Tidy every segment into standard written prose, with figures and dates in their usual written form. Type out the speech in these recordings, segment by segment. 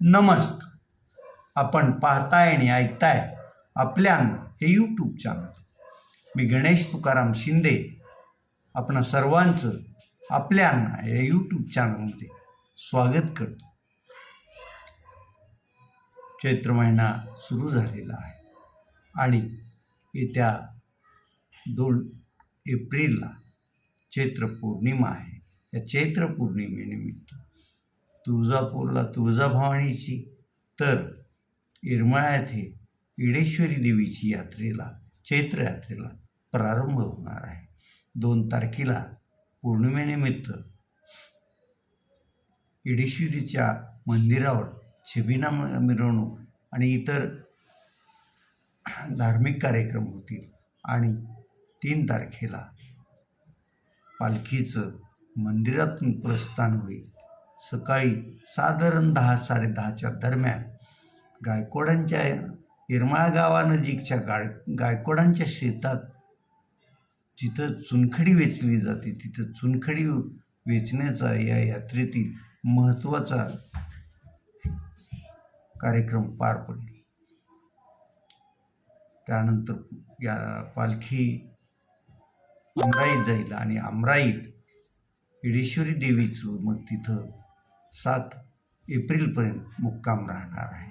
नमस्कार. आपण पाहताय आणि ऐकताय आपल्या अन्न हे यूट्यूब चॅनल. मी गणेश तुकाराम शिंदे आपण सर्वांचं आपल्या अन्न या यूट्यूब चॅनलमध्ये स्वागत करतो. चैत्र महिना सुरू झालेला आहे आणि येत्या 2 एप्रिलला चैत्र पौर्णिमा आहे. या चैत्र पौर्णिमेनिमित्त तुळजापूरला तुळजाभवानीची तर येरमाळा येथे येडेश्वरी देवीची यात्रेला चैत्र यात्रेला प्रारंभ होणार आहे. 2 तारखेला पौर्णिमेनिमित्त येडेश्वरीच्या मंदिरावर छबिना मिरवणूक आणि इतर धार्मिक कार्यक्रम होतील आणि 3 तारखेला पालखीचं मंदिरातून प्रस्थान होईल. सकाळी साधारण 10-10:30च्या दरम्यान गायकवाडांच्या येरमाळा गावानजीकच्या गायकवाडांच्या शेतात जिथं चुनखडी वेचली जाते तिथं चुनखडी वेचण्याचा या यात्रेतील महत्त्वाचा कार्यक्रम पार पडेल. त्यानंतर या पालखी अमराईत जाईल आणि अमराईत येडेश्वरी देवीचं मग तिथं 7 एप्रिलपर्यंत मुक्काम राहणार आहे.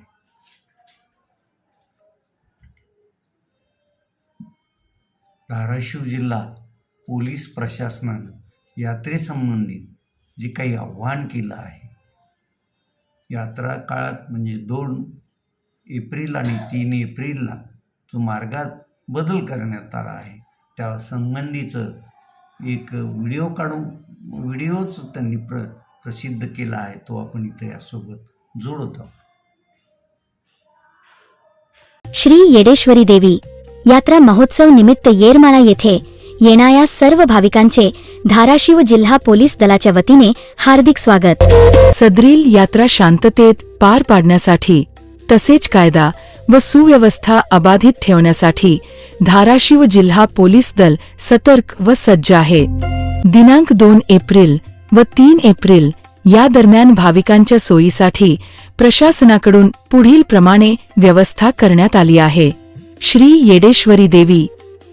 धाराशिव जिल्हा पोलीस प्रशासनानं यात्रेसंबंधित जे काही आव्हान केलं आहे, यात्रा काळात म्हणजे 2 एप्रिल आणि 3 एप्रिलला जो मार्गात बदल करण्यात आला आहे त्या संबंधीचं एक व्हिडिओच त्यांनी प्रसिद्ध केला आहे. तो आपण इथे यासोबत जोडत आहोत. श्री येडेश्वरी देवी यात्रा महोत्सव निमित्त येरमाळा येथे येणाऱ्या सर्व भाविकांचे धाराशिव जिल्हा पोलीस दलाच्या वतीने हार्दिक स्वागत. सदरील यात्रा शांततेत पार पाडण्यासाठी तसेच कायदा व सुव्यवस्था अबाधित ठेवण्यासाठी धाराशिव जिल्हा पोलीस दल सतर्क व सज्ज आहे. दिनांक 2 एप्रिल व 3 एप्रिल या दरम्यान भाविकांच्या सोयीसाठी प्रशासनाकडून पुढील प्रमाणे व्यवस्था करण्यात आली आहे. श्री येडेश्वरी देवी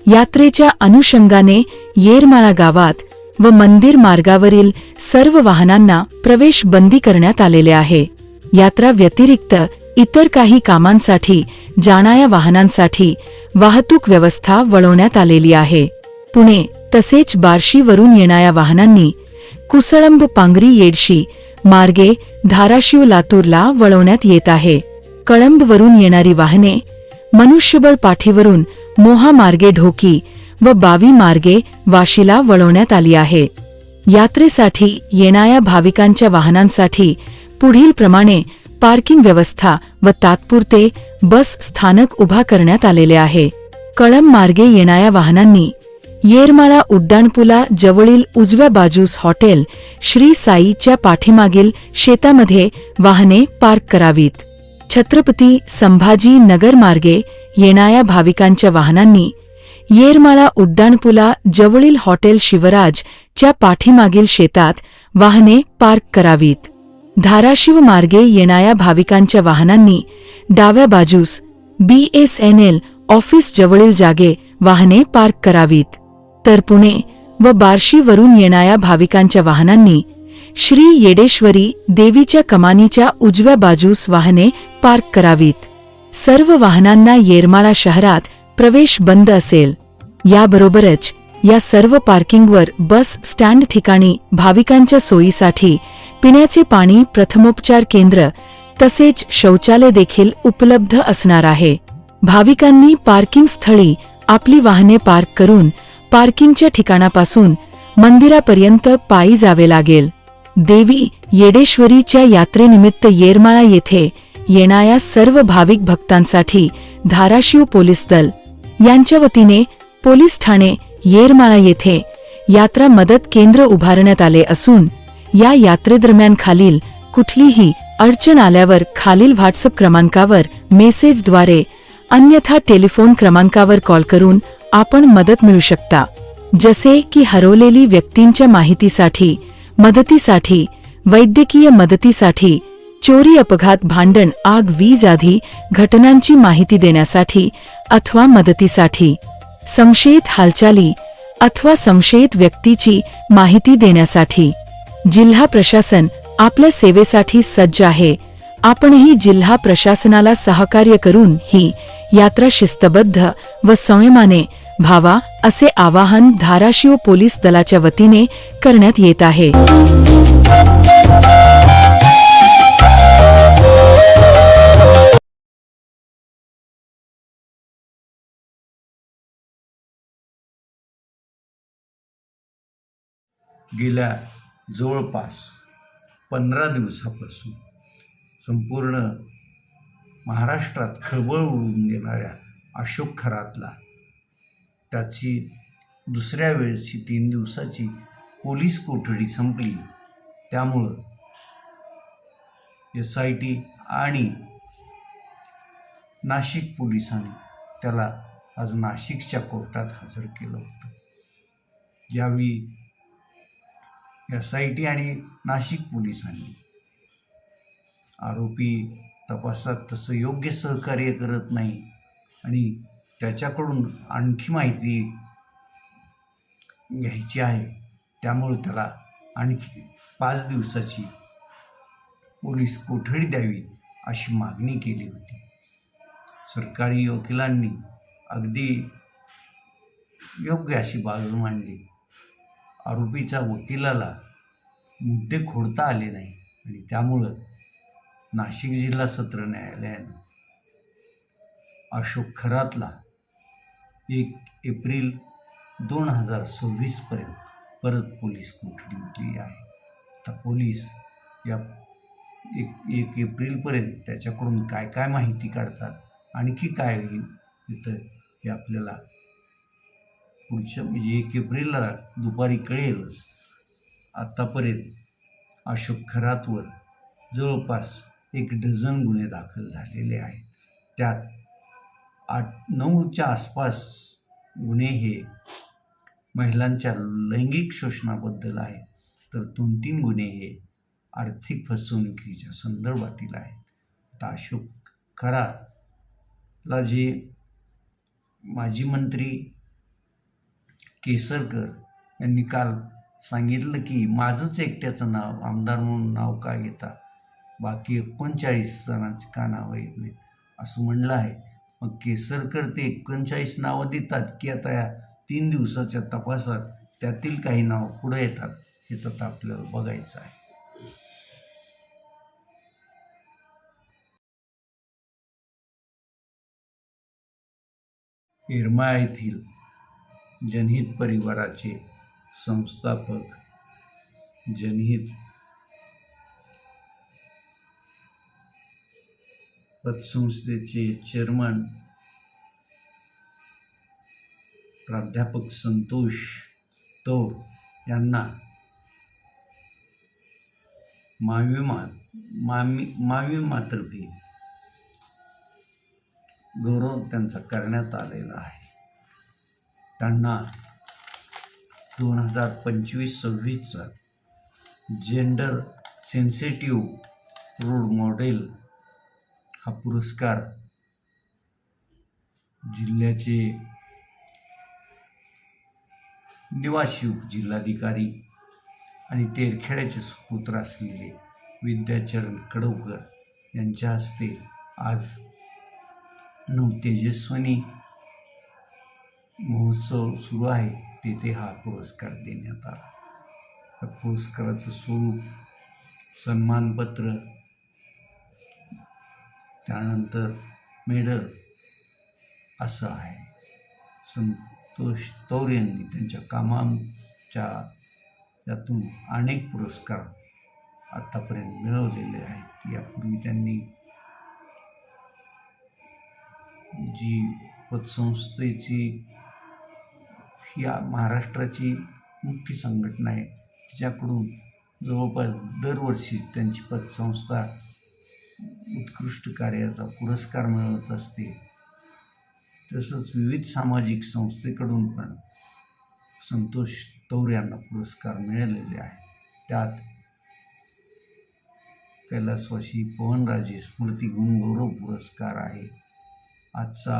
यात्रेच्या अनुषंगाने येरमाळा गावात व मंदिर मार्गावरील सर्व वाहनांना प्रवेश बंदी करण्यात आलेले आहे. यात्रा व्यतिरिक्त इतर काही कामांसाठी जाणाऱ्या वाहनांसाठी वाहतूक व्यवस्था वळवण्यात आलेली आहे. पुणे तसेच बार्शीवरून येणाऱ्या वाहनांनी कुसळंब पांगरी येडशी मार्गे धाराशिव लातूरला वळवण्यात येत आहे. कळंबवरून येणारी वाहने मनुष्यबळ पाठीवरून मोहा मार्गे ढोकी व बावी मार्गे वाशीला वळवण्यात आली आहे. यात्रेसाठी येणाऱ्या भाविकांच्या वाहनांसाठी पुढील प्रमाणे पार्किंग व्यवस्था व तात्पुरते बस स्थानक उभा करण्यात आलेले आहे. कळंब मार्गे येणाऱ्या वाहनांनी येरमाळा उड्डाणपुला जवळील उजव्या बाजूस हॉटेल श्री साईच्या पाठीमागील शेतामध्ये वाहने पार्क करावीत. छत्रपती संभाजी नगर मार्गे येणाऱ्या भाविकांच्या वाहनांनी येरमाळा उड्डाणपुला जवळील हॉटेल शिवराज च्या पाठीमागील शेतात वाहने पार्क करावीत. धाराशिव मार्गे येणाऱ्या भाविकांच्या वाहनांनी डाव्या बाजूस BSNL ऑफिस जवळील जागे वाहने पार्क करावीत. तर पुणे व बार्शीवरून येणाऱ्या भाविकांच्या वाहनांनी श्री येडेश्वरी देवीच्या कमानीच्या उजव्या बाजूस वाहने पार्क करावीत. सर्व वाहनांना येरमाळा शहरात प्रवेश बंद असेल. याबरोबरच या सर्व पार्किंगवर बस स्टँड ठिकाणी भाविकांच्या सोयीसाठी पिण्याचे पाणी, प्रथमोपचार केंद्र तसेच शौचालय देखील उपलब्ध असणार आहे. भाविकांनी पार्किंग स्थळी आपली वाहने पार्क करून पार्किंगच्या ठिकाणापासून मंदिरापर्यंत पायी जावे लागेल. देवी येडेश्वरीच्या यात्रेनिमित्त येरमाळा येथे येणाऱ्या सर्व भाविक भक्तांसाठी धाराशिव पोलीस दल यांच्या वतीने पोलीस ठाणे येरमाळा येथे यात्रा मदत केंद्र उभारण्यात आले असून या यात्रेदरम्यान खालील कुठलीही अडचण आल्यावर खालील व्हॉट्सअप क्रमांकावर मेसेजद्वारे अन्यथा टेलिफोन क्रमांकावर कॉल करून आपण मदत मिळू शकता. जसे की हरवलेली व्यक्तींच्या माहितीसाठी, मदतीसाठी, वैद्यकीय मदतीसाठी चोरी, अपघात, भांडण, आग, वीज आदी घटनांची माहिती देण्यासाठी अथवा मदतीसाठी, संशयित हालचाली अथवा संशयित व्यक्तीची माहिती देण्यासाठी जिल्हा प्रशासन आपल्या सेवेसाठी सज्ज आहे. आपणही जिल्हा प्रशासनाला सहकार्य करून ही यात्रा शिस्तबद्ध व संयमाने व्हावा असे आवाहन धाराशिव पोलीस दलाच्या वतीने करण्यात येत आहे. गेल्या जवळपास 15 दिवसापासून संपूर्ण महाराष्ट्रात खळबळ उडवून देणाऱ्या अशोक खरातला त्याची दुसऱ्या वेळची 3 दिवसाची पोलीस कोठडी संपली. त्यामुळं SIT आणि नाशिक पोलिसांनी त्याला आज नाशिकच्या कोर्टात हजर केलं होतं. यावेळी SIT आणि नाशिक पोलिसांनी आरोपी तपासात तसं योग्य सहकार्य करत नाही आणि त्याच्याकडून आणखी माहिती घ्यायची आहे. त्यामुळे त्याला आणखी 5 दिवसाची पोलीस कोठडी द्यावी अशी मागणी केली होती. सरकारी वकिलांनी अगदी योग्य अशी बाजू मांडली. आरोपीच्या वकिलाला मुद्दे खोडता आले नाही आणि त्यामुळं नाशिक जिल्हा सत्र न्यायालयानं अशोक खरातला 1 एप्रिल 2026 पर्यंत परत पोलीस कोठडी दिली आहे. तर पोलीस या 1 एप्रिलपर्यंत त्याच्याकडून काय काय माहिती काढतात, आणखी काय होईल तिथं हे आपल्याला पुढच्या म्हणजे 1 एप्रिलला दुपारी कळेलच. आत्तापर्यंत अशोक खरातवर जवळपास 1 डझन गुन्हे दाखल झालेले आहेत. त्यात 8-9च्या आसपास गुन्हे हे महिलांच्या लैंगिक शोषणाबद्दल आहे, तर 2-3 गुन्हे हे आर्थिक फसवणुकीच्या संदर्भातील आहेत. आता अशोक खरातला जे माजी मंत्री केसरकर यांनी काल सांगितलं की माझंच एकट्याचं नाव आमदार म्हणून नाव का घेता, बाकी 39 जणांची का नावं येत नाहीत असं म्हणलं आहे. मग केसरकर ते 39 नावं देतात की आता या 3 दिवसाच्या तपासात त्यातील काही नावं पुढे येतात, हेच आता आपल्याला बघायचं आहे. येरमाळा येथील जनहित परिवाराचे संस्थापक, जनहित पतसंस्थेचे चेअरमन प्राध्यापक संतोष तौर यांना माविमातर्फे गौरव त्यांचा करण्यात आलेला आहे. त्यांना 2025-26चा जेंडर सेन्सिटिव्ह रोल मॉडेल हा पुरस्कार जिल्ह्याचे निवासी जिल्हाधिकारी आणि तेरखेड्याचे सुपुत्र असलेले विद्याचरण कडवकर यांच्या हस्ते आज 9 तेजस्विनी महोत्सव सुरू आहे, तेथे हा पुरस्कार देण्यात आला. या पुरस्काराचं स्वरूप सन्मानपत्र, त्यानंतर मेडल असं आहे. संतोष तौर यांनी त्यांच्या कामाच्या यातून अनेक पुरस्कार आत्तापर्यंत मिळवलेले आहेत. यापूर्वी त्यांनी जी पतसंस्थेची ही महाराष्ट्राची मुख्य संघटना आहे, तिच्याकडून जवळपास दरवर्षी त्यांची पतसंस्था उत्कृष्ट कार्याचा पुरस्कार मिळवत असते. तसंच विविध सामाजिक संस्थेकडून पण संतोष तौर यांना पुरस्कार मिळालेले आहेत. त्यात कैलासवासी पवनराजे स्मृती गुणगौरव पुरस्कार आहे. आजचा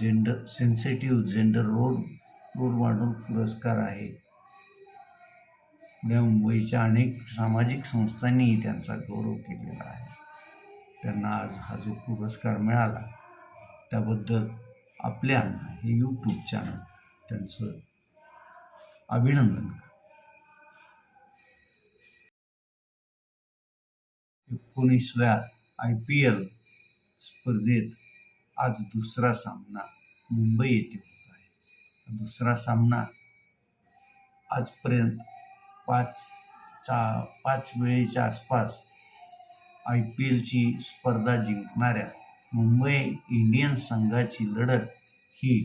जेंडर रोल मॉडेल पुरस्कार आहे. पुण्या मुंबईच्या अनेक सामाजिक संस्थांनीही त्यांचा गौरव केलेला आहे. त्यांना आज हा जो पुरस्कार मिळाला त्याबद्दल आपल्यांना हे यूट्यूब चॅनल त्यांचं अभिनंदन करतो. 19व्या IPL स्पर्धेत आज दुसरा सामना मुंबई येथे होत आहे. दुसरा सामना आजपर्यंत पाच वेळेच्या आसपास IPLची स्पर्धा जिंकणाऱ्या मुंबई इंडियन्स संघाची लढत ही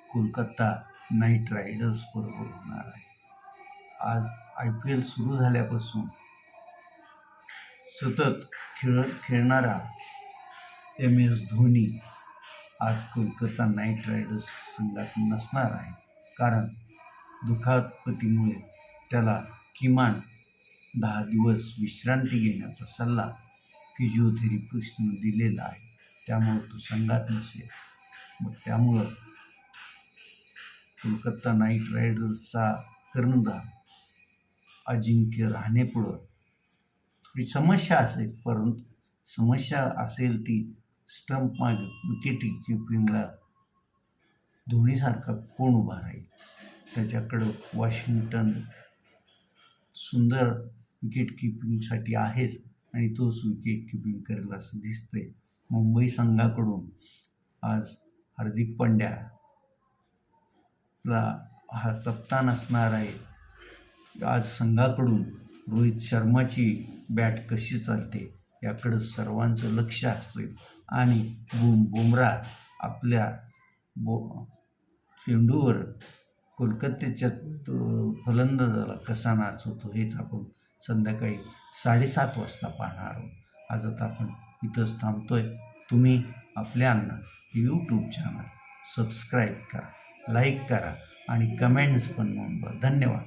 कोलकाता नाईट रायडर्स बरोबर होणार आहे. आज IPL सुरू झाल्यापासून सतत खेळणारा MS धोनी आज कोलकाता नाईट रायडर्स संघात नसणार आहे. कारण दुखापतीमुळे त्याला किमान 10 दिवस विश्रांती घेण्याचा सल्ला फिजिओथेरपिस्टने दिलेला आहे. त्यामुळं तो संघात नसेल. मग त्यामुळं कोलकाता नाईट रायडर्सचा कर्णधार अजिंक्य रहाणेपुढं थोडी समस्या असेल. परंतु समस्या असेल ती स्टंप मागे विकेट किपिंगला धोनीसारखा कोण उभा राहील. त्याच्याकडं वॉशिंग्टन सुंदर विकेट किपिंगसाठी आहेच आणि तोच विकेट किपिंग करेल असं दिसतंय. मुंबई संघाकडून आज हार्दिक पांड्याला हा कप्तान असणार आहे. आज संघाकडून रोहित शर्माची बॅट कशी चालते याकडं सर्वांचं लक्ष असेल आणि बुमराह आपल्या चेंडूवर कोलकात्याच्या फलंदाजाला कसा नाचवतो हेच आपण संध्याकाळी 7:30 वाजता पाहणार आहोत. आज आता आपण इथंच थांबतोय. तुम्ही आपल्यांना यूट्यूब चॅनल सबस्क्राईब करा, लाईक करा आणि कमेंट्स पण नोंदवा. धन्यवाद.